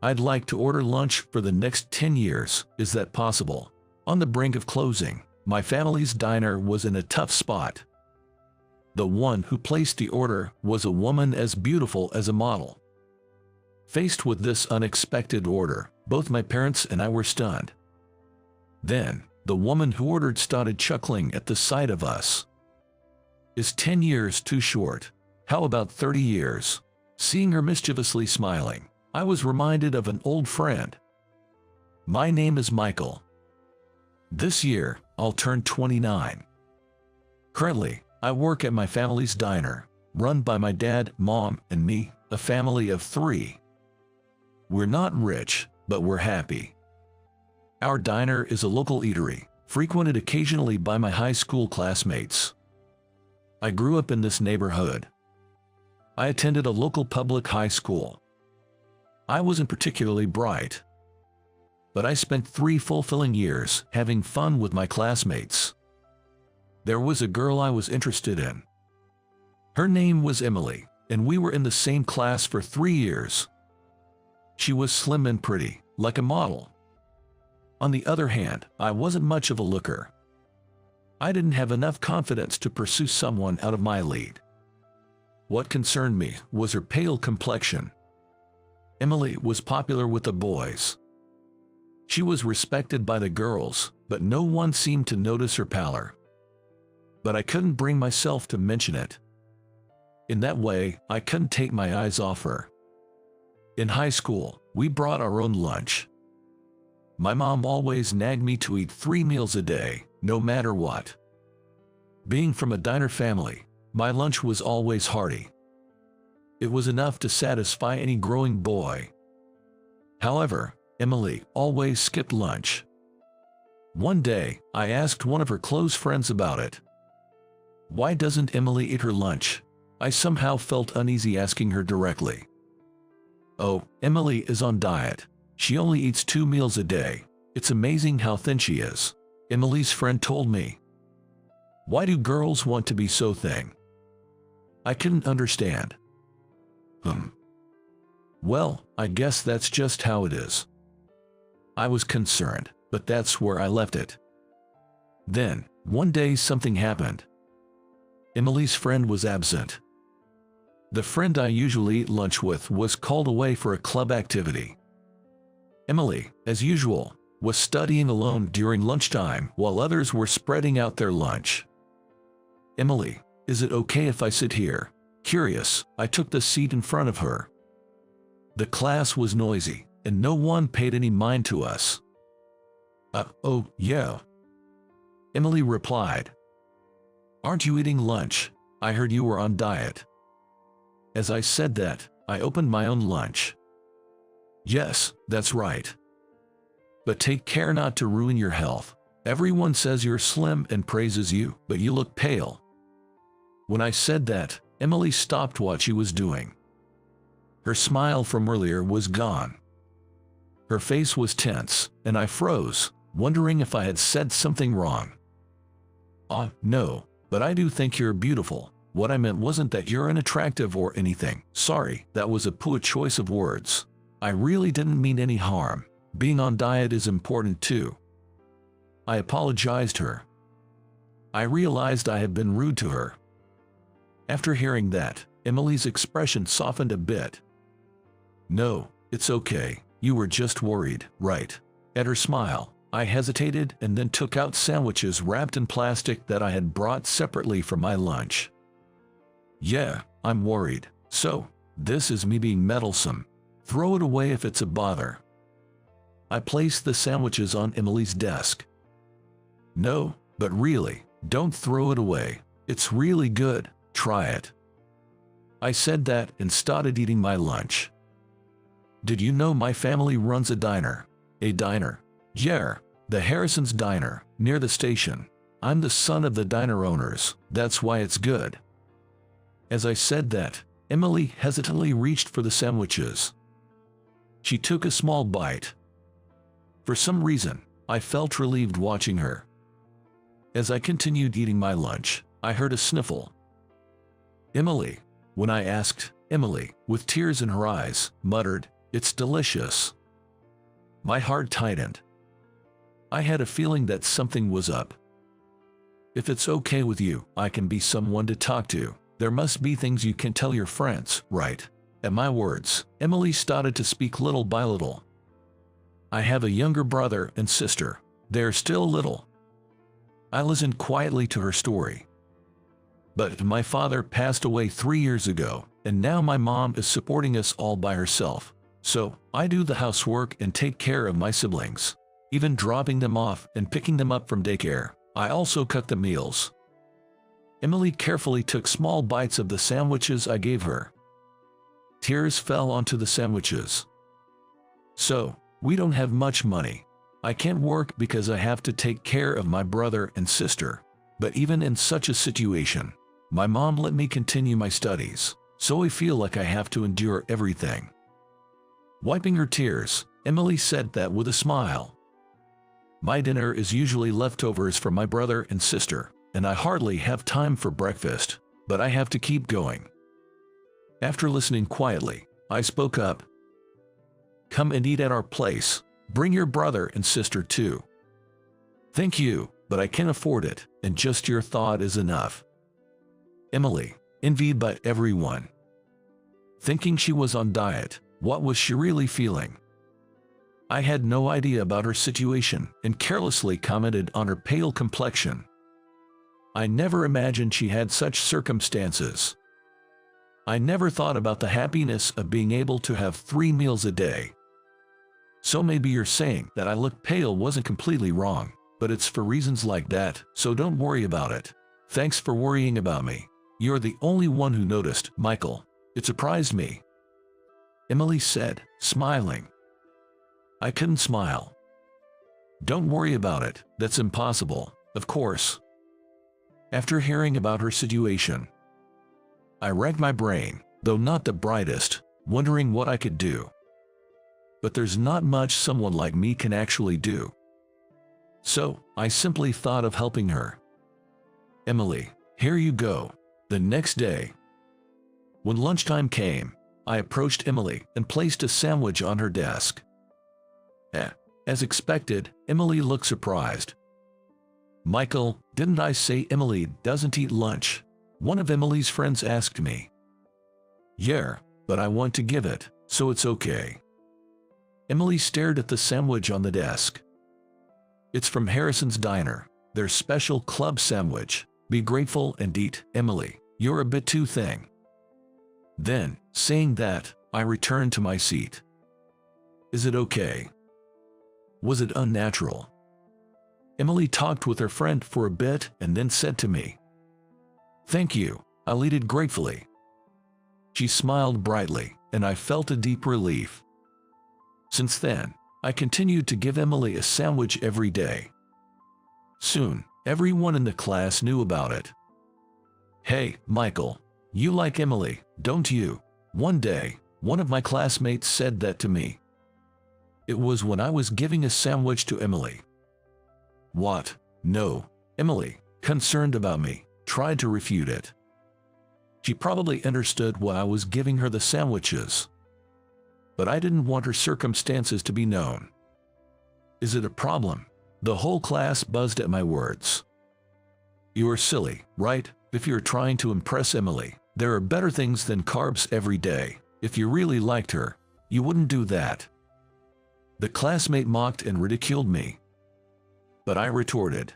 I'd like to order lunch for the next 10 years. Is that possible? On the brink of closing, my family's diner was in a tough spot. The one who placed the order was a woman as beautiful as a model. Faced with this unexpected order, both my parents and I were stunned. Then, the woman who ordered started chuckling at the sight of us. Is 10 years too short? How about 30 years? Seeing her mischievously smiling, I was reminded of an old friend. My name is Michael. This year, I'll turn 29. Currently, I work at my family's diner, run by my dad, mom, and me, a family of 3. We're not rich, but we're happy. Our diner is a local eatery, frequented occasionally by my high school classmates. I grew up in this neighborhood. I attended a local public high school. I wasn't particularly bright, but I spent 3 fulfilling years having fun with my classmates. There was a girl I was interested in. Her name was Emily, and we were in the same class for 3 years. She was slim and pretty, like a model. On the other hand, I wasn't much of a looker. I didn't have enough confidence to pursue someone out of my league. What concerned me was her pale complexion. Emily was popular with the boys. She was respected by the girls, but no one seemed to notice her pallor. But I couldn't bring myself to mention it. In that way, I couldn't take my eyes off her. In high school, we brought our own lunch. My mom always nagged me to eat 3 meals a day, no matter what. Being from a diner family, my lunch was always hearty. It was enough to satisfy any growing boy. However, Emily always skipped lunch. One day, I asked one of her close friends about it. Why doesn't Emily eat her lunch? I somehow felt uneasy asking her directly. Oh, Emily is on diet. She only eats 2 meals a day. It's amazing how thin she is, Emily's friend told me. Why do girls want to be so thin? I couldn't understand. Well, I guess that's just how it is. I was concerned, but that's where I left it. Then, one day something happened. Emily's friend was absent. The friend I usually eat lunch with was called away for a club activity. Emily, as usual, was studying alone during lunchtime while others were spreading out their lunch. Emily, is it okay if I sit here? Curious, I took the seat in front of her. The class was noisy, and no one paid any mind to us. Oh, yeah. Emily replied. Aren't you eating lunch? I heard you were on diet. As I said that, I opened my own lunch. Yes, that's right. But take care not to ruin your health. Everyone says you're slim and praises you, but you look pale. When I said that, Emily stopped what she was doing. Her smile from earlier was gone. Her face was tense, and I froze, wondering if I had said something wrong. No, but I do think you're beautiful. What I meant wasn't that you're unattractive or anything. Sorry, that was a poor choice of words. I really didn't mean any harm. Being on diet is important too. I apologized to her. I realized I had been rude to her. After hearing that, Emily's expression softened a bit. No, it's okay. You were just worried, right? At her smile, I hesitated and then took out sandwiches wrapped in plastic that I had brought separately from my lunch. Yeah, I'm worried. So, this is me being meddlesome. Throw it away if it's a bother. I placed the sandwiches on Emily's desk. No, but really, don't throw it away. It's really good. Try it. I said that and started eating my lunch. Did you know my family runs a diner? A diner? Yeah, the Harrison's Diner, near the station. I'm the son of the diner owners. That's why it's good. As I said that, Emily hesitantly reached for the sandwiches. She took a small bite. For some reason, I felt relieved watching her. As I continued eating my lunch, I heard a sniffle. Emily. When I asked, Emily, with tears in her eyes, muttered, It's delicious. My heart tightened. I had a feeling that something was up. If it's okay with you, I can be someone to talk to. There must be things you can tell your friends, right? At my words, Emily started to speak little by little. I have a younger brother and sister. They're still little. I listened quietly to her story. But my father passed away 3 years ago, and now my mom is supporting us all by herself. So, I do the housework and take care of my siblings, even dropping them off and picking them up from daycare. I also cook the meals. Emily carefully took small bites of the sandwiches I gave her. Tears fell onto the sandwiches. So, we don't have much money. I can't work because I have to take care of my brother and sister. But even in such a situation, my mom let me continue my studies, so I feel like I have to endure everything. Wiping her tears, Emily said that with a smile. My dinner is usually leftovers from my brother and sister, and I hardly have time for breakfast, but I have to keep going. After listening quietly, I spoke up. Come and eat at our place. Bring your brother and sister too. Thank you, but I can't afford it, and just your thought is enough. Emily, envied by everyone. Thinking she was on diet, what was she really feeling? I had no idea about her situation and carelessly commented on her pale complexion. I never imagined she had such circumstances. I never thought about the happiness of being able to have 3 meals a day. So maybe you're saying that I look pale wasn't completely wrong, but it's for reasons like that, so don't worry about it. Thanks for worrying about me. You're the only one who noticed, Michael. It surprised me. Emily said, smiling. I couldn't smile. Don't worry about it, that's impossible, of course. After hearing about her situation, I racked my brain, though not the brightest, wondering what I could do. But there's not much someone like me can actually do. So, I simply thought of helping her. Emily, here you go. The next day, when lunchtime came, I approached Emily and placed a sandwich on her desk. As expected, Emily looked surprised. Michael, didn't I say Emily doesn't eat lunch? One of Emily's friends asked me. Yeah, but I want to give it, so it's okay. Emily stared at the sandwich on the desk. It's from Harrison's Diner, their special club sandwich. Be grateful and eat, Emily. You're a bit too thin. Then, saying that, I returned to my seat. Is it okay? Was it unnatural? Emily talked with her friend for a bit and then said to me, Thank you, I'll eat it gratefully. She smiled brightly, and I felt a deep relief. Since then, I continued to give Emily a sandwich every day. Soon, everyone in the class knew about it. Hey, Michael, you like Emily, don't you? One day, one of my classmates said that to me. It was when I was giving a sandwich to Emily. What? No, Emily, concerned about me, tried to refute it. She probably understood why I was giving her the sandwiches. But I didn't want her circumstances to be known. Is it a problem? The whole class buzzed at my words. You're silly, right? If you're trying to impress Emily, there are better things than carbs every day. If you really liked her, you wouldn't do that. The classmate mocked and ridiculed me. But I retorted.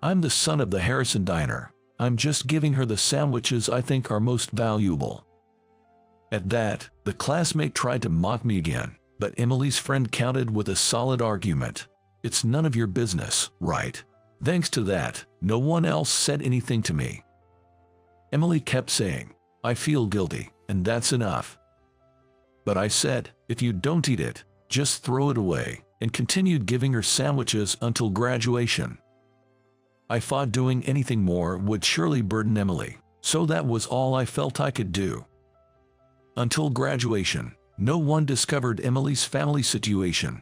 I'm the son of the Harrison Diner. I'm just giving her the sandwiches I think are most valuable. At that, the classmate tried to mock me again, but Emily's friend countered with a solid argument. It's none of your business, right? Thanks to that, no one else said anything to me. Emily kept saying, I feel guilty, and that's enough. But I said, if you don't eat it, just throw it away, and continued giving her sandwiches until graduation. I thought doing anything more would surely burden Emily, so that was all I felt I could do. Until graduation, no one discovered Emily's family situation.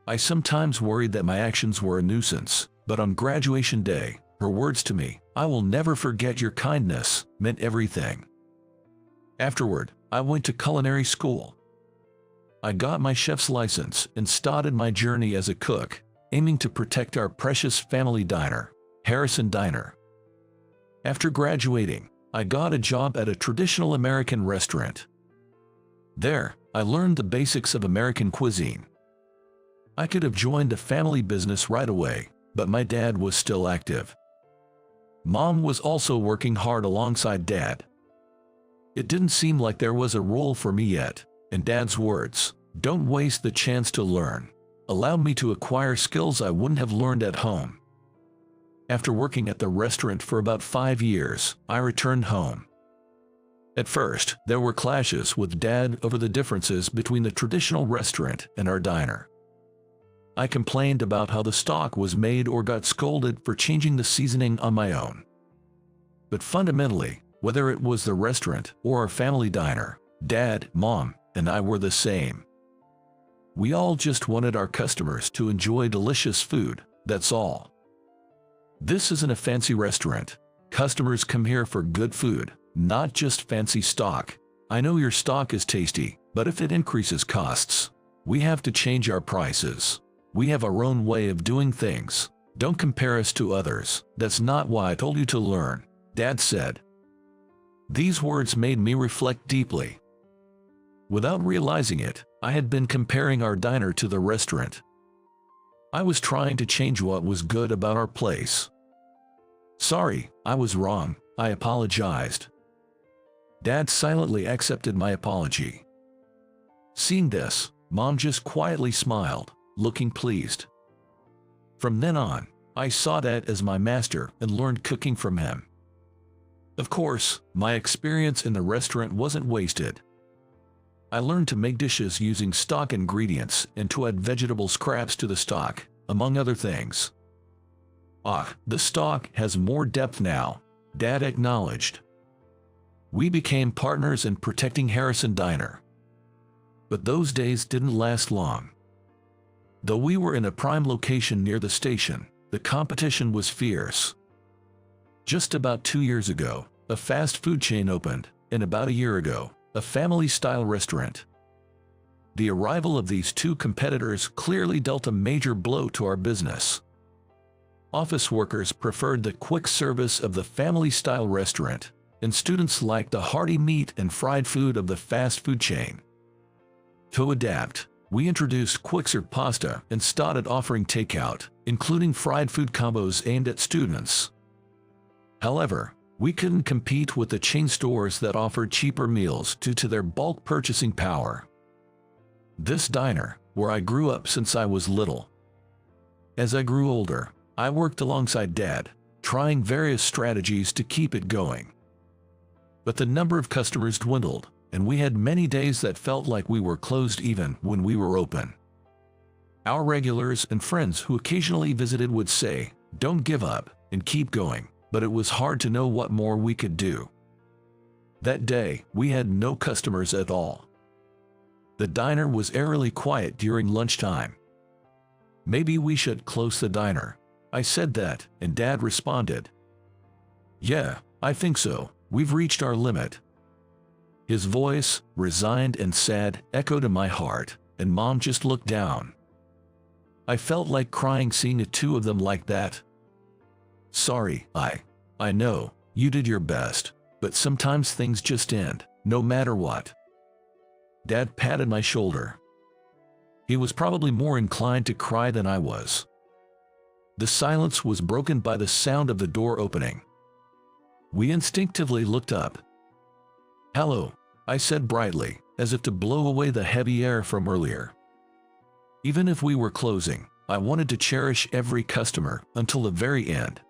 I sometimes worried that my actions were a nuisance, but on graduation day, her words to me, I will never forget your kindness, meant everything. Afterward, I went to culinary school. I got my chef's license and started my journey as a cook, aiming to protect our precious family diner, Harrison Diner. After graduating, I got a job at a traditional American restaurant. There, I learned the basics of American cuisine. I could have joined a family business right away, but my dad was still active. Mom was also working hard alongside Dad. It didn't seem like there was a role for me yet, and Dad's words, "Don't waste the chance to learn," allowed me to acquire skills I wouldn't have learned at home. After working at the restaurant for about 5 years, I returned home. At first, there were clashes with Dad over the differences between the traditional restaurant and our diner. I complained about how the stock was made or got scolded for changing the seasoning on my own. But fundamentally, whether it was the restaurant or our family diner, Dad, Mom, and I were the same. We all just wanted our customers to enjoy delicious food, that's all. This isn't a fancy restaurant. Customers come here for good food, not just fancy stock. I know your stock is tasty, but if it increases costs, we have to change our prices. We have our own way of doing things. Don't compare us to others. That's not why I told you to learn, Dad said. These words made me reflect deeply. Without realizing it, I had been comparing our diner to the restaurant. I was trying to change what was good about our place. Sorry, I was wrong, I apologized. Dad silently accepted my apology. Seeing this, Mom just quietly smiled, looking pleased. From then on, I saw Dad as my master and learned cooking from him. Of course, my experience in the restaurant wasn't wasted. I learned to make dishes using stock ingredients and to add vegetable scraps to the stock, among other things. The stock has more depth now, Dad acknowledged. We became partners in protecting Harrison Diner. But those days didn't last long. Though we were in a prime location near the station, the competition was fierce. Just about 2 years ago, a fast food chain opened, and about a year ago, a family-style restaurant. The arrival of these two competitors clearly dealt a major blow to our business. Office workers preferred the quick service of the family-style restaurant, and students liked the hearty meat and fried food of the fast food chain. To adapt, we introduced quick-serve pasta and started offering takeout, including fried food combos aimed at students. However, we couldn't compete with the chain stores that offered cheaper meals due to their bulk purchasing power. This diner, where I grew up since I was little. As I grew older, I worked alongside Dad, trying various strategies to keep it going. But the number of customers dwindled, and we had many days that felt like we were closed even when we were open. Our regulars and friends who occasionally visited would say, "Don't give up, and keep going," but it was hard to know what more we could do. That day, we had no customers at all. The diner was eerily quiet during lunchtime. "Maybe we should close the diner." I said that, and Dad responded, "Yeah, I think so. We've reached our limit." His voice, resigned and sad, echoed in my heart, and Mom just looked down. I felt like crying seeing the two of them like that. "Sorry, I know, you did your best, but sometimes things just end, no matter what." Dad patted my shoulder. He was probably more inclined to cry than I was. The silence was broken by the sound of the door opening. We instinctively looked up. "Hello," I said brightly, as if to blow away the heavy air from earlier. Even if we were closing, I wanted to cherish every customer until the very end.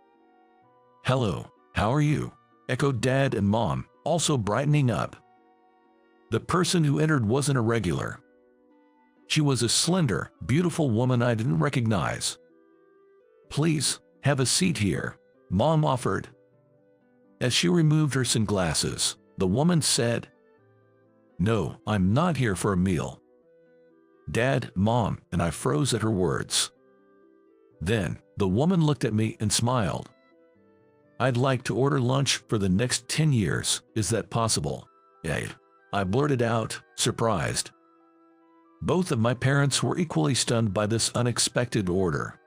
"Hello, how are you?" echoed Dad and Mom, also brightening up. The person who entered wasn't a regular. She was a slender, beautiful woman I didn't recognize. "Please, have a seat here," Mom offered. As she removed her sunglasses, the woman said, "No, I'm not here for a meal." Dad, Mom, and I froze at her words. Then, the woman looked at me and smiled. "I'd like to order lunch for the next 10 years, is that possible?" I blurted out, surprised. Both of my parents were equally stunned by this unexpected order.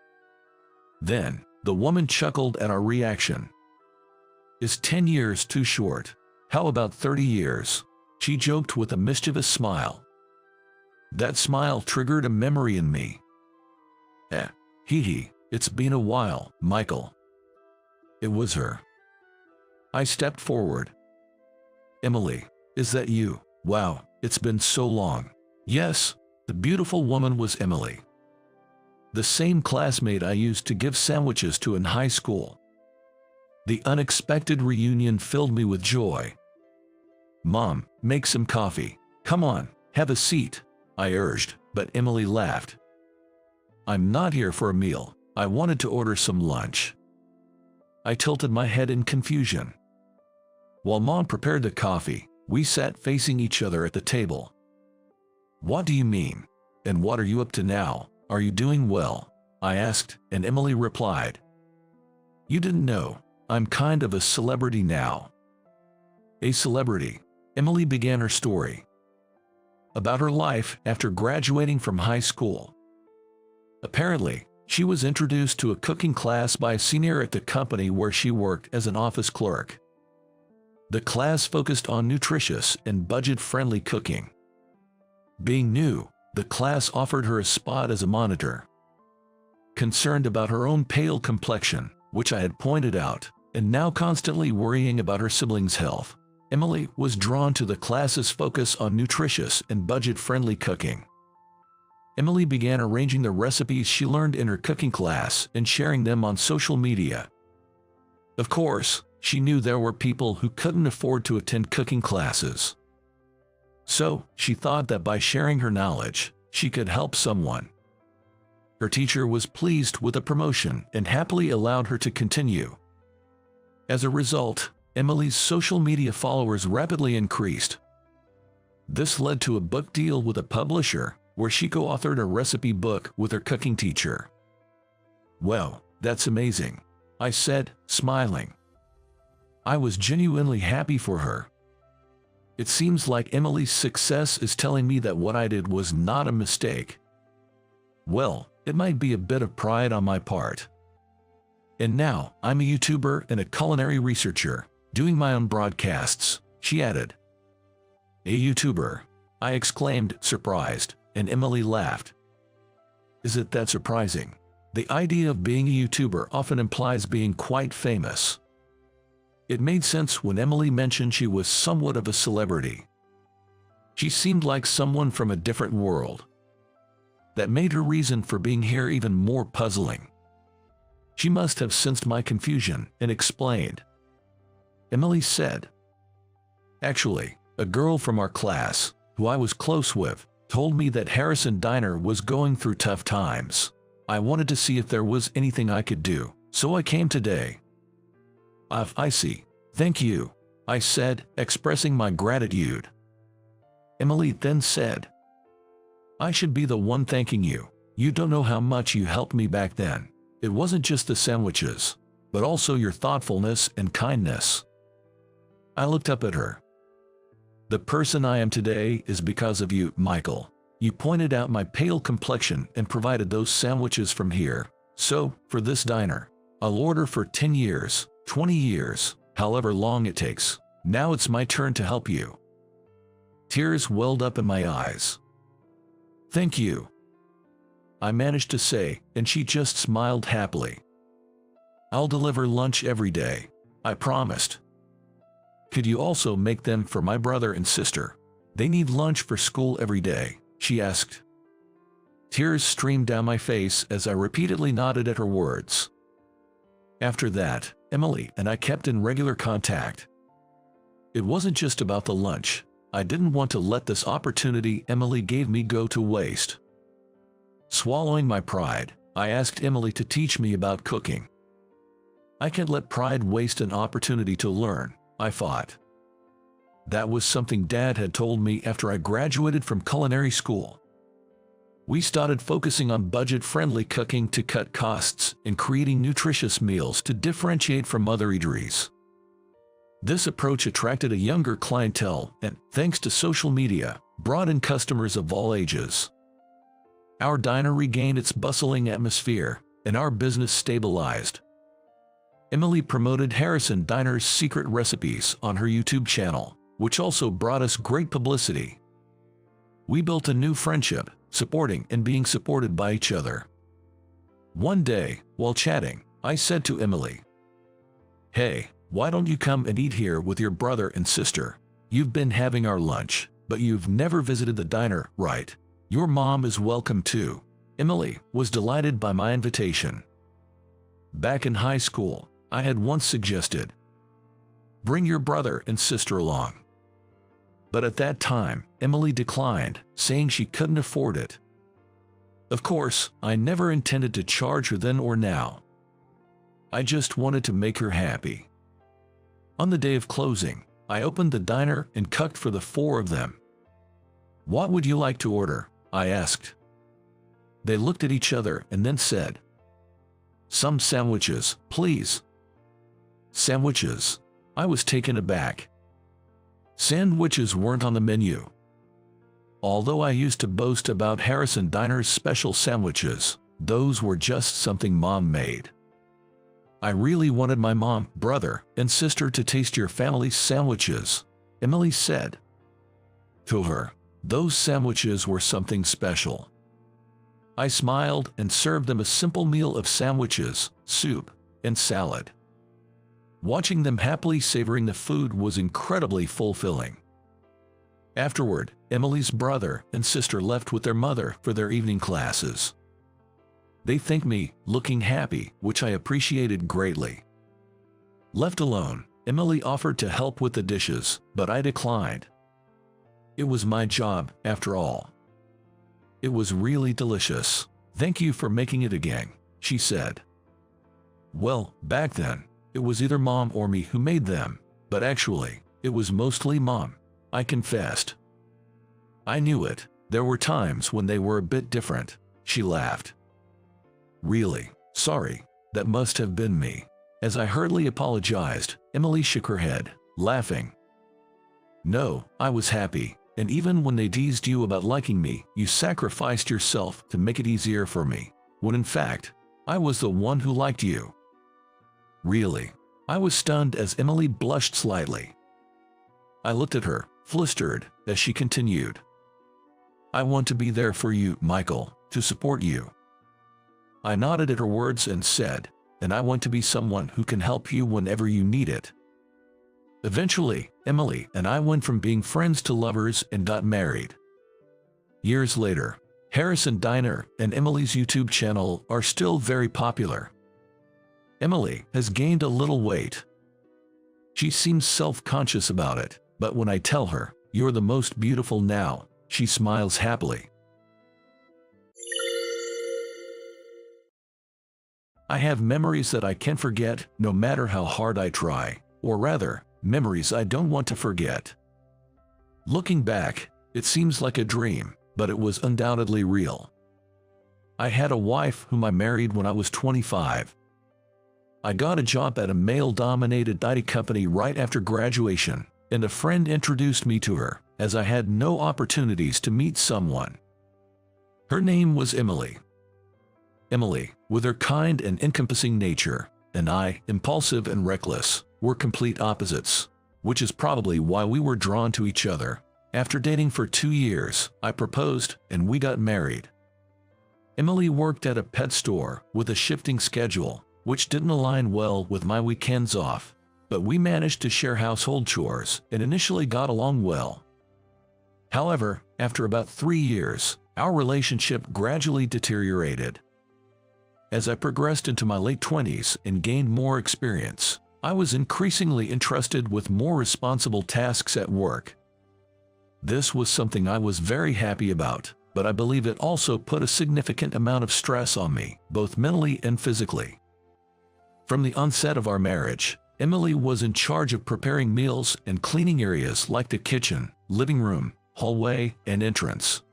Then, the woman chuckled at our reaction. "Is 10 years too short? How about 30 years? She joked with a mischievous smile. That smile triggered a memory in me. Hee, it's been a while, Michael." It was her. I stepped forward. "Emily, is that you? Wow, it's been so long." Yes, the beautiful woman was Emily. The same classmate I used to give sandwiches to in high school. The unexpected reunion filled me with joy. "Mom, make some coffee. Come on, have a seat," I urged, but Emily laughed. "I'm not here for a meal. I wanted to order some lunch." I tilted my head in confusion. While Mom prepared the coffee, we sat facing each other at the table. "What do you mean? And what are you up to now? Are you doing well?" I asked, and Emily replied, "You didn't know. I'm kind of a celebrity now." A celebrity. Emily began her story about her life after graduating from high school. Apparently, she was introduced to a cooking class by a senior at the company where she worked as an office clerk. The class focused on nutritious and budget-friendly cooking. Being new, the class offered her a spot as a monitor. Concerned about her own pale complexion, which I had pointed out, and now constantly worrying about her siblings' health, Emily was drawn to the class's focus on nutritious and budget-friendly cooking. Emily began arranging the recipes she learned in her cooking class and sharing them on social media. Of course, she knew there were people who couldn't afford to attend cooking classes. So, she thought that by sharing her knowledge, she could help someone. Her teacher was pleased with the promotion and happily allowed her to continue. As a result, Emily's social media followers rapidly increased. This led to a book deal with a publisher, where she co-authored a recipe book with her cooking teacher. "Well, that's amazing," I said, smiling. I was genuinely happy for her. It seems like Emily's success is telling me that what I did was not a mistake. Well, it might be a bit of pride on my part. And now, I'm a YouTuber and a culinary researcher, doing my own broadcasts, she added. "A YouTuber?" I exclaimed, surprised, and Emily laughed. "Is it that surprising? The idea of being a YouTuber often implies being quite famous." It made sense when Emily mentioned she was somewhat of a celebrity. She seemed like someone from a different world. That made her reason for being here even more puzzling. She must have sensed my confusion and explained. Emily said, "Actually, a girl from our class, who I was close with, told me that Harrison Diner was going through tough times. I wanted to see if there was anything I could do, so I came today." I see. Thank you," I said, expressing my gratitude. Emily then said, "I should be the one thanking you. You don't know how much you helped me back then. It wasn't just the sandwiches, but also your thoughtfulness and kindness." I looked up at her. "The person I am today is because of you, Michael. You pointed out my pale complexion and provided those sandwiches from here. So, for this diner, I'll order for 10 years, 20 years, however long it takes. Now it's my turn to help you." Tears welled up in my eyes. "Thank you," I managed to say, and she just smiled happily. "I'll deliver lunch every day," I promised. "Could you also make them for my brother and sister? They need lunch for school every day," she asked. Tears streamed down my face as I repeatedly nodded at her words. After that, Emily and I kept in regular contact. It wasn't just about the lunch. I didn't want to let this opportunity Emily gave me go to waste. Swallowing my pride, I asked Emily to teach me about cooking. I can't let pride waste an opportunity to learn, I thought. That was something Dad had told me after I graduated from culinary school. We started focusing on budget-friendly cooking to cut costs and creating nutritious meals to differentiate from other eateries. This approach attracted a younger clientele and, thanks to social media, brought in customers of all ages. Our diner regained its bustling atmosphere, and our business stabilized. Emily promoted Harrison Diner's secret recipes on her YouTube channel, which also brought us great publicity. We built a new friendship, supporting and being supported by each other. One day, while chatting, I said to Emily, "Hey, why don't you come and eat here with your brother and sister? You've been having our lunch, but you've never visited the diner, right? Your mom is welcome too." Emily was delighted by my invitation. Back in high school, I had once suggested, "Bring your brother and sister along." But at that time, Emily declined, saying she couldn't afford it. Of course, I never intended to charge her then or now. I just wanted to make her happy. On the day of closing, I opened the diner and cooked for the four of them. "What would you like to order?" I asked. They looked at each other and then said, "Some sandwiches, please." Sandwiches? I was taken aback. Sandwiches weren't on the menu. Although I used to boast about Harrison Diner's special sandwiches, those were just something Mom made. "I really wanted my mom, brother, and sister to taste your family's sandwiches," Emily said. To her, those sandwiches were something special. I smiled and served them a simple meal of sandwiches, soup, and salad. Watching them happily savoring the food was incredibly fulfilling. Afterward, Emily's brother and sister left with their mother for their evening classes. They thanked me, looking happy, which I appreciated greatly. Left alone, Emily offered to help with the dishes, but I declined. It was my job, after all. "It was really delicious. Thank you for making it again," she said. Well, back then, it was either Mom or me who made them, but actually, it was mostly Mom, I confessed. "I knew it. There were times when they were a bit different," she laughed. "Really? Sorry, that must have been me." As I hurriedly apologized, Emily shook her head, laughing. "No, I was happy, and even when they teased you about liking me, you sacrificed yourself to make it easier for me, when in fact, I was the one who liked you." "Really?" I was stunned as Emily blushed slightly. I looked at her, flustered, as she continued. "I want to be there for you, Michael, to support you." I nodded at her words and said, "And I want to be someone who can help you whenever you need it." Eventually, Emily and I went from being friends to lovers and got married. Years later, Harrison Diner and Emily's YouTube channel are still very popular. Emily has gained a little weight. She seems self-conscious about it, but when I tell her, "You're the most beautiful now," she smiles happily. I have memories that I can't forget, no matter how hard I try, or rather, memories I don't want to forget. Looking back, it seems like a dream, but it was undoubtedly real. I had a wife whom I married when I was 25. I got a job at a male-dominated IT company right after graduation, and a friend introduced me to her, as I had no opportunities to meet someone. Her name was Emily. Emily, with her kind and encompassing nature, and I, impulsive and reckless, were complete opposites, which is probably why we were drawn to each other. After dating for 2 years, I proposed and we got married. Emily worked at a pet store with a shifting schedule, which didn't align well with my weekends off, but we managed to share household chores and initially got along well. However, after about 3 years, our relationship gradually deteriorated. As I progressed into my late 20s and gained more experience, I was increasingly entrusted with more responsible tasks at work. This was something I was very happy about, but I believe it also put a significant amount of stress on me, both mentally and physically. From the onset of our marriage, Emily was in charge of preparing meals and cleaning areas like the kitchen, living room, hallway, and entrance.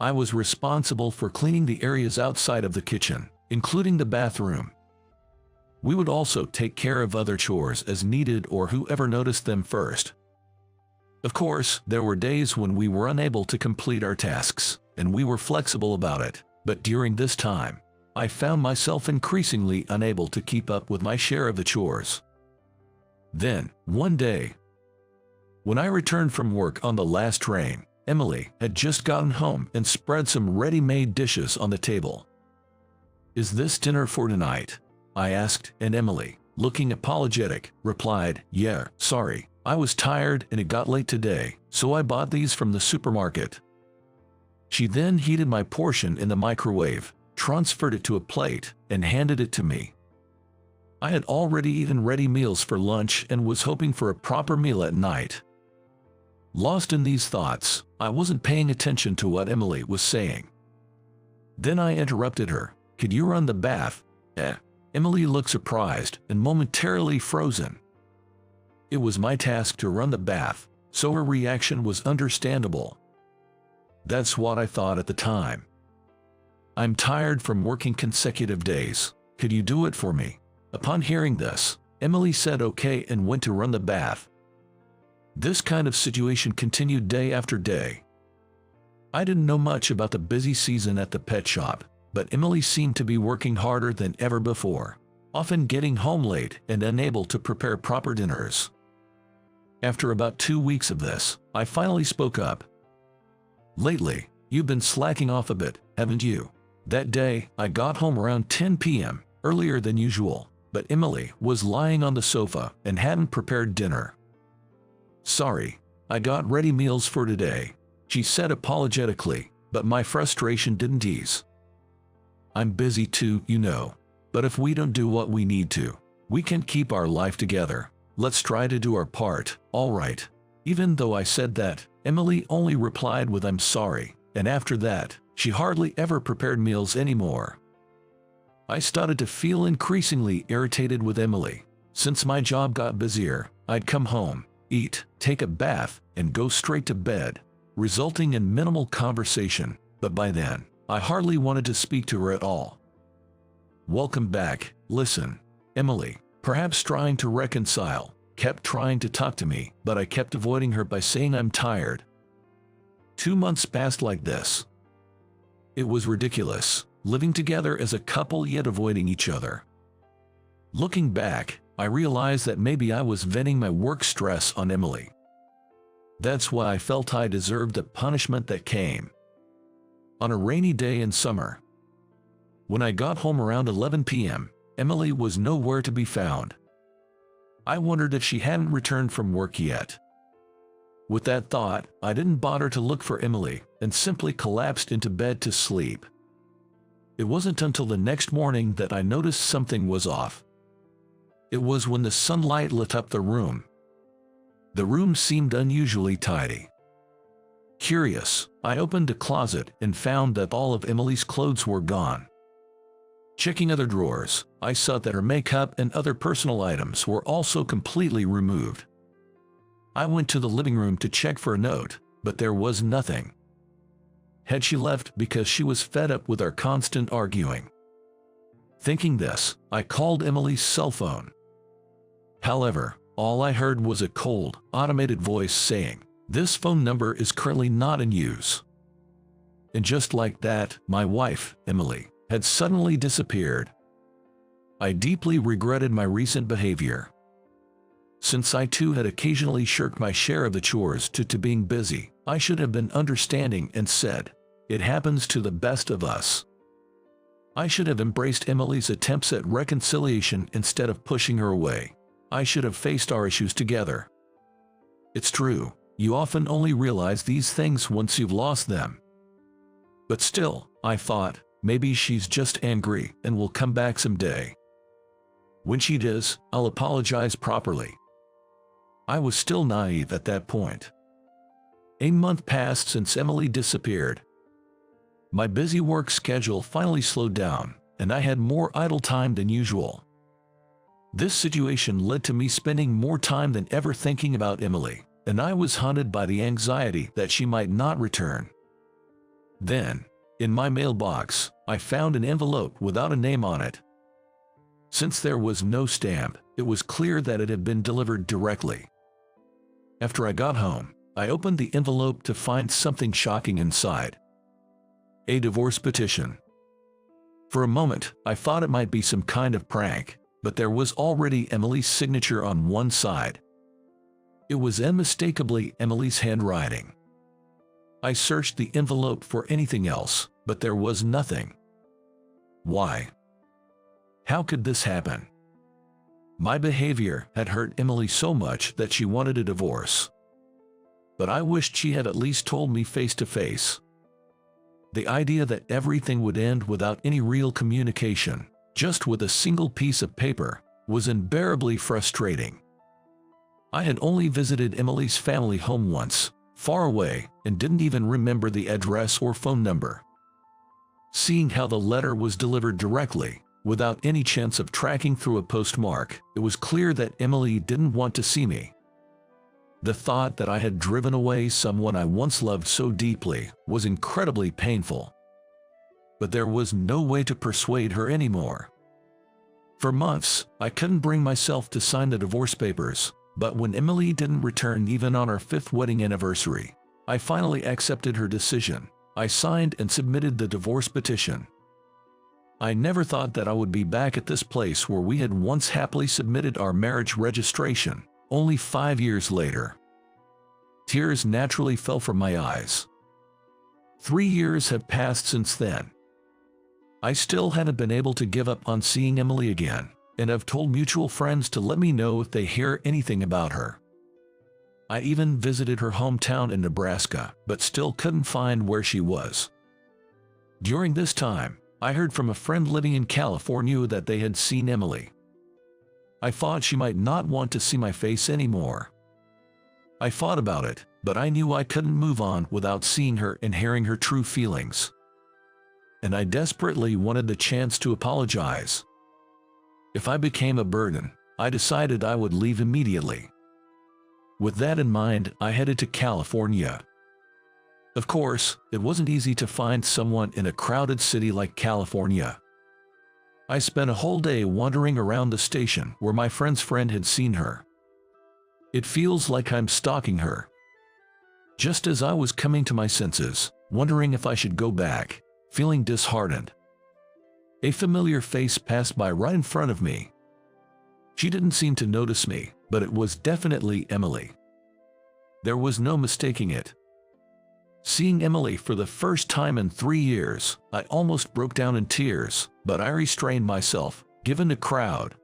I was responsible for cleaning the areas outside of the kitchen, including the bathroom. We would also take care of other chores as needed or whoever noticed them first. Of course, there were days when we were unable to complete our tasks, and we were flexible about it. But during this time, I found myself increasingly unable to keep up with my share of the chores. Then, one day, when I returned from work on the last train, Emily had just gotten home and spread some ready-made dishes on the table. "Is this dinner for tonight?" I asked, and Emily, looking apologetic, replied, "Yeah, sorry, I was tired and it got late today, so I bought these from the supermarket." She then heated my portion in the microwave, transferred it to a plate, and handed it to me. I had already eaten ready meals for lunch and was hoping for a proper meal at night. Lost in these thoughts, I wasn't paying attention to what Emily was saying. Then I interrupted her. "Could you run the bath?" Emily looked surprised and momentarily frozen. It was my task to run the bath, so her reaction was understandable. That's what I thought at the time. "I'm tired from working consecutive days. Could you do it for me?" Upon hearing this, Emily said okay and went to run the bath. This kind of situation continued day after day. I didn't know much about the busy season at the pet shop, but Emily seemed to be working harder than ever before, often getting home late and unable to prepare proper dinners. After about 2 weeks of this, I finally spoke up. "Lately, you've been slacking off a bit, haven't you?" That day, I got home around 10 p.m., earlier than usual, but Emily was lying on the sofa and hadn't prepared dinner. "Sorry, I got ready meals for today," she said apologetically, but my frustration didn't ease. "I'm busy too, you know, but if we don't do what we need to, we can't keep our life together. Let's try to do our part, all right?" Even though I said that, Emily only replied with "I'm sorry," and after that, she hardly ever prepared meals anymore. I started to feel increasingly irritated with Emily. Since my job got busier, I'd come home, eat, take a bath, and go straight to bed, resulting in minimal conversation, but by then, I hardly wanted to speak to her at all. "Welcome back. Listen, Emily," perhaps trying to reconcile, kept trying to talk to me, but I kept avoiding her by saying I'm tired. 2 months passed like this. It was ridiculous, living together as a couple yet avoiding each other. Looking back, I realized that maybe I was venting my work stress on Emily. That's why I felt I deserved the punishment that came. On a rainy day in summer, when I got home around 11 p.m., Emily was nowhere to be found. I wondered if she hadn't returned from work yet. With that thought, I didn't bother to look for Emily and simply collapsed into bed to sleep. It wasn't until the next morning that I noticed something was off. It was when the sunlight lit up the room. The room seemed unusually tidy. Curious, I opened a closet and found that all of Emily's clothes were gone. Checking other drawers, I saw that her makeup and other personal items were also completely removed. I went to the living room to check for a note, but there was nothing. Had she left because she was fed up with our constant arguing? Thinking this, I called Emily's cell phone. However, all I heard was a cold, automated voice saying, "This phone number is currently not in use." And just like that, my wife, Emily, had suddenly disappeared. I deeply regretted my recent behavior. Since I too had occasionally shirked my share of the chores due to being busy, I should have been understanding and said, "It happens to the best of us." I should have embraced Emily's attempts at reconciliation instead of pushing her away. I should have faced our issues together. It's true, you often only realize these things once you've lost them. But still, I thought, maybe she's just angry and will come back someday. When she does, I'll apologize properly. I was still naive at that point. A month passed since Emily disappeared. My busy work schedule finally slowed down, and I had more idle time than usual. This situation led to me spending more time than ever thinking about Emily, and I was haunted by the anxiety that she might not return. Then, in my mailbox, I found an envelope without a name on it. Since there was no stamp, it was clear that it had been delivered directly. After I got home, I opened the envelope to find something shocking inside. A divorce petition. For a moment, I thought it might be some kind of prank, but there was already Emily's signature on one side. It was unmistakably Emily's handwriting. I searched the envelope for anything else, but there was nothing. Why? How could this happen? My behavior had hurt Emily so much that she wanted a divorce. But I wished she had at least told me face to face. The idea that everything would end without any real communication, just with a single piece of paper, was unbearably frustrating. I had only visited Emily's family home once, far away, and didn't even remember the address or phone number. Seeing how the letter was delivered directly, without any chance of tracking through a postmark, it was clear that Emily didn't want to see me. The thought that I had driven away someone I once loved so deeply was incredibly painful. But there was no way to persuade her anymore. For months, I couldn't bring myself to sign the divorce papers, but when Emily didn't return even on our 5th wedding anniversary, I finally accepted her decision. I signed and submitted the divorce petition. I never thought that I would be back at this place where we had once happily submitted our marriage registration, only 5 years later. Tears naturally fell from my eyes. 3 years have passed since then. I still hadn't been able to give up on seeing Emily again, and I've told mutual friends to let me know if they hear anything about her. I even visited her hometown in Nebraska, but still couldn't find where she was. During this time, I heard from a friend living in California that they had seen Emily. I thought she might not want to see my face anymore. I thought about it, but I knew I couldn't move on without seeing her and hearing her true feelings. And I desperately wanted the chance to apologize. If I became a burden, I decided I would leave immediately. With that in mind, I headed to California. Of course, it wasn't easy to find someone in a crowded city like California. I spent a whole day wandering around the station where my friend's friend had seen her. It feels like I'm stalking her. Just as I was coming to my senses, wondering if I should go back, feeling disheartened, a familiar face passed by right in front of me. She didn't seem to notice me, but it was definitely Emily. There was no mistaking it. Seeing Emily for the first time in 3 years, I almost broke down in tears, but I restrained myself, given the crowd.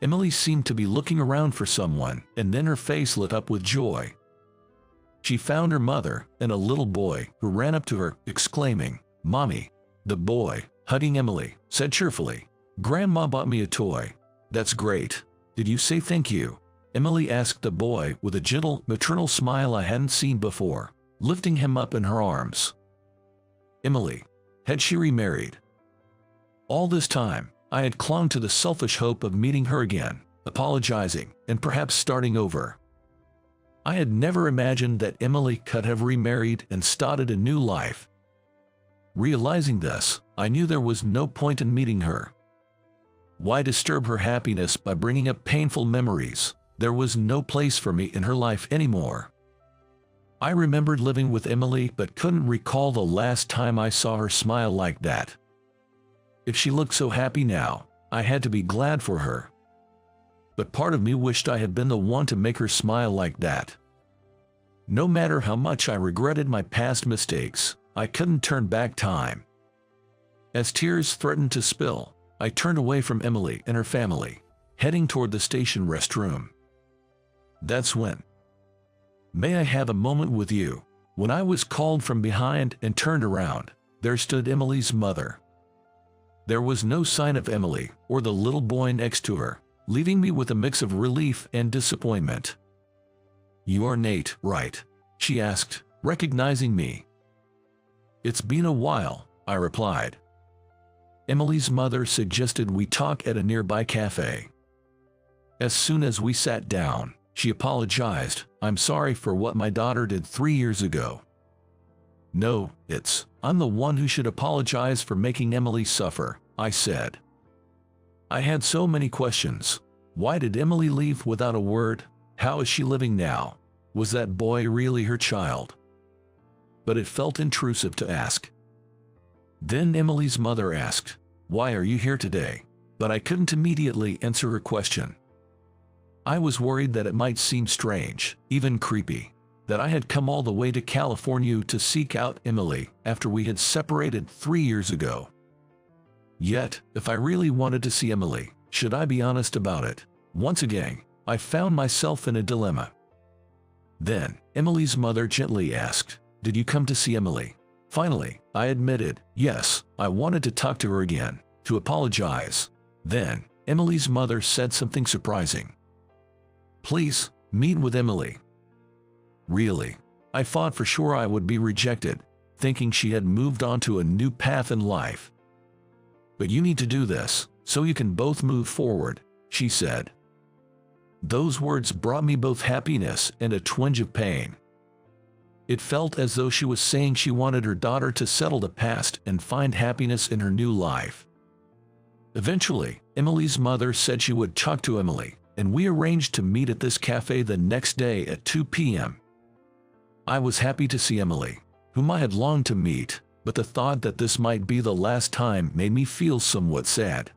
Emily seemed to be looking around for someone, and then her face lit up with joy. She found her mother and a little boy who ran up to her, exclaiming, "Mommy." The boy, hugging Emily, said cheerfully, "Grandma bought me a toy." "That's great. Did you say thank you?" Emily asked the boy with a gentle, maternal smile I hadn't seen before, lifting him up in her arms. Emily. Had she remarried? All this time, I had clung to the selfish hope of meeting her again, apologizing, and perhaps starting over. I had never imagined that Emily could have remarried and started a new life. Realizing this, I knew there was no point in meeting her. Why disturb her happiness by bringing up painful memories? There was no place for me in her life anymore. I remembered living with Emily but couldn't recall the last time I saw her smile like that. If she looked so happy now, I had to be glad for her. But part of me wished I had been the one to make her smile like that. No matter how much I regretted my past mistakes, I couldn't turn back time. As tears threatened to spill, I turned away from Emily and her family, heading toward the station restroom. That's when. "May I have a moment with you?" When I was called from behind and turned around, there stood Emily's mother. There was no sign of Emily or the little boy next to her, leaving me with a mix of relief and disappointment. "You are Nate, right?" she asked, recognizing me. "It's been a while," I replied. Emily's mother suggested we talk at a nearby cafe. As soon as we sat down, she apologized. "I'm sorry for what my daughter did 3 years ago." "No, I'm the one who should apologize for making Emily suffer," I said. I had so many questions. Why did Emily leave without a word? How is she living now? Was that boy really her child? But it felt intrusive to ask. Then Emily's mother asked, "Why are you here today?" But I couldn't immediately answer her question. I was worried that it might seem strange, even creepy, that I had come all the way to California to seek out Emily after we had separated 3 years ago. Yet, if I really wanted to see Emily, should I be honest about it? Once again, I found myself in a dilemma. Then, Emily's mother gently asked, "Did you come to see Emily?" Finally, I admitted, yes, I wanted to talk to her again, to apologize. Then, Emily's mother said something surprising. "Please, meet with Emily." Really, I thought for sure I would be rejected, thinking she had moved on to a new path in life. "But you need to do this, so you can both move forward," she said. Those words brought me both happiness and a twinge of pain. It felt as though she was saying she wanted her daughter to settle the past and find happiness in her new life. Eventually, Emily's mother said she would talk to Emily, and we arranged to meet at this cafe the next day at 2 p.m. I was happy to see Emily, whom I had longed to meet, but the thought that this might be the last time made me feel somewhat sad.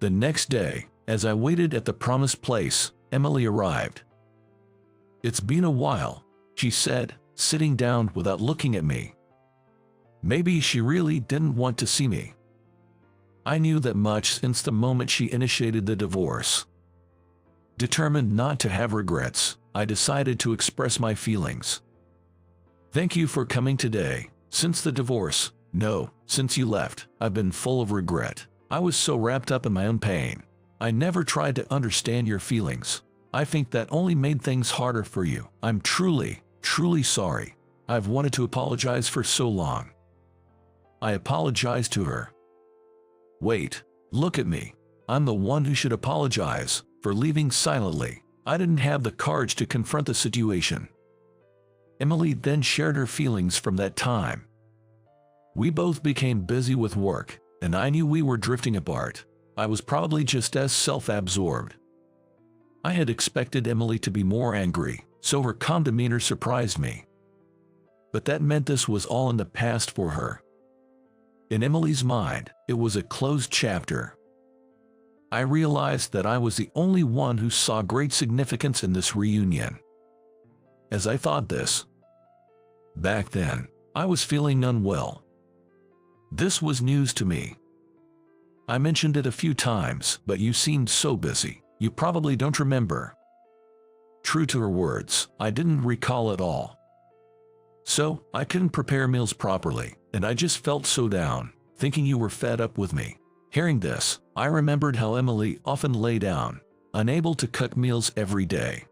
The next day, as I waited at the promised place, Emily arrived. "It's been a while," she said, sitting down without looking at me. Maybe she really didn't want to see me. I knew that much since the moment she initiated the divorce. Determined not to have regrets, I decided to express my feelings. "Thank you for coming today. Since the divorce, no, since you left, I've been full of regret. I was so wrapped up in my own pain. I never tried to understand your feelings. I think that only made things harder for you. I'm truly sorry. I've wanted to apologize for so long." I apologized to her. Wait, look at me. I'm the one who should apologize for leaving silently. I didn't have the courage to confront the situation. Emily then shared her feelings from that time. We both became busy with work, and I knew we were drifting apart. I was probably just as self-absorbed. I had expected Emily to be more angry, so her calm demeanor surprised me. But that meant this was all in the past for her. In Emily's mind, it was a closed chapter. I realized that I was the only one who saw great significance in this reunion. As I thought this, back then, I was feeling unwell. This was news to me. I mentioned it a few times, but you seemed so busy. You probably don't remember. True to her words, I didn't recall at all. So, I couldn't prepare meals properly, and I just felt so down, thinking you were fed up with me. Hearing this, I remembered how Emily often lay down, unable to cook meals every day.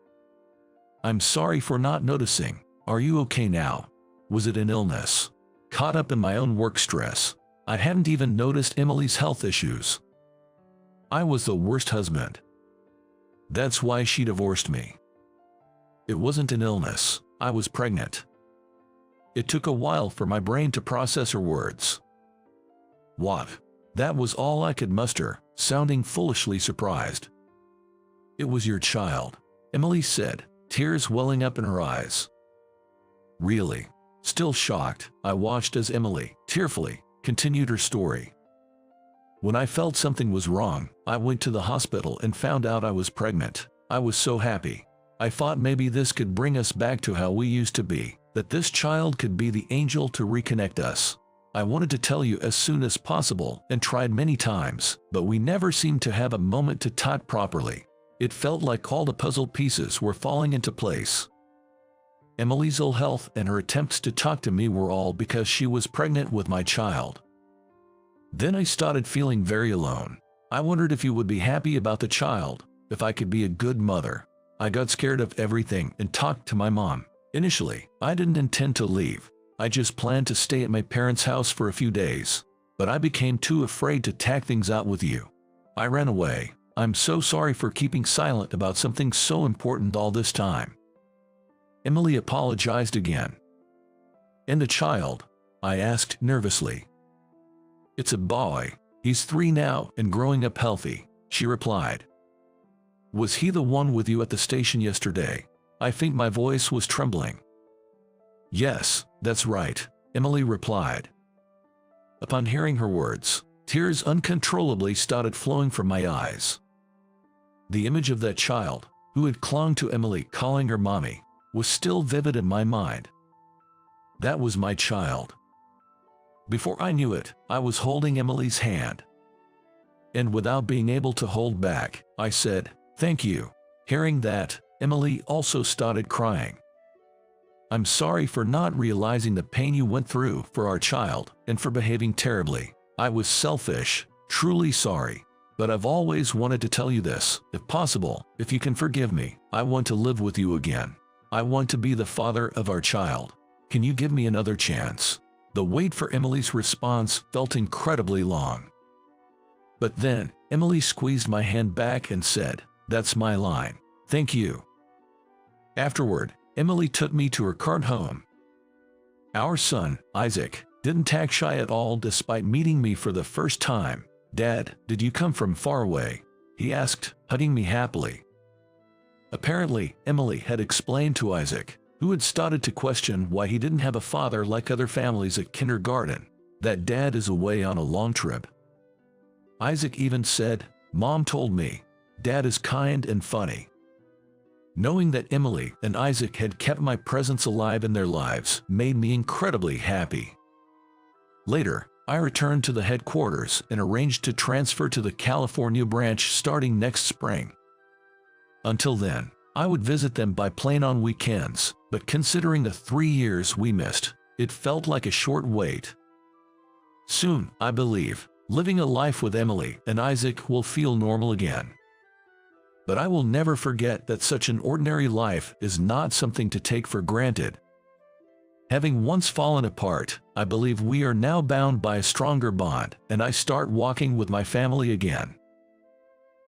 "I'm sorry for not noticing. Are you okay now? Was it an illness?" Caught up in my own work stress, I hadn't even noticed Emily's health issues. I was the worst husband. That's why she divorced me. It wasn't an illness, I was pregnant. It took a while for my brain to process her words. What? That was all I could muster, sounding foolishly surprised. "It was your child," Emily said, tears welling up in her eyes. Really? Still shocked, I watched as Emily, tearfully, continued her story. "When I felt something was wrong, I went to the hospital and found out I was pregnant. I was so happy. I thought maybe this could bring us back to how we used to be, that this child could be the angel to reconnect us. I wanted to tell you as soon as possible and tried many times, but we never seemed to have a moment to talk properly. It felt like all the puzzle pieces were falling into place." Emily's ill health and her attempts to talk to me were all because she was pregnant with my child. Then I started feeling very alone. I wondered if you would be happy about the child, if I could be a good mother. I got scared of everything and talked to my mom. Initially, I didn't intend to leave. I just planned to stay at my parents' house for a few days. But I became too afraid to tack things out with you. I ran away. I'm so sorry for keeping silent about something so important all this time. Emily apologized again. "And the child?" I asked nervously. "It's a boy. He's 3 now and growing up healthy," she replied. "Was he the one with you at the station yesterday?" I think my voice was trembling. "Yes, that's right," Emily replied. Upon hearing her words, tears uncontrollably started flowing from my eyes. The image of that child, who had clung to Emily calling her mommy, was still vivid in my mind. That was my child. Before I knew it, I was holding Emily's hand. And without being able to hold back, I said, "Thank you." Hearing that, Emily also started crying. "I'm sorry for not realizing the pain you went through for our child and for behaving terribly. I was selfish, truly sorry. But I've always wanted to tell you this. If possible, if you can forgive me, I want to live with you again. I want to be the father of our child. Can you give me another chance?" The wait for Emily's response felt incredibly long. But then, Emily squeezed my hand back and said, "That's my line. Thank you." Afterward, Emily took me to her current home. Our son, Isaac, didn't act shy at all despite meeting me for the first time. "Dad, did you come from far away?" he asked, hugging me happily. Apparently, Emily had explained to Isaac, who had started to question why he didn't have a father like other families at kindergarten, that Dad is away on a long trip. Isaac even said, "Mom told me, Dad is kind and funny." Knowing that Emily and Isaac had kept my presence alive in their lives made me incredibly happy. Later, I returned to the headquarters and arranged to transfer to the California branch starting next spring. Until then, I would visit them by plane on weekends, but considering the 3 years we missed, it felt like a short wait. Soon, I believe, living a life with Emily and Isaac will feel normal again. But I will never forget that such an ordinary life is not something to take for granted. Having once fallen apart, I believe we are now bound by a stronger bond, and I start walking with my family again.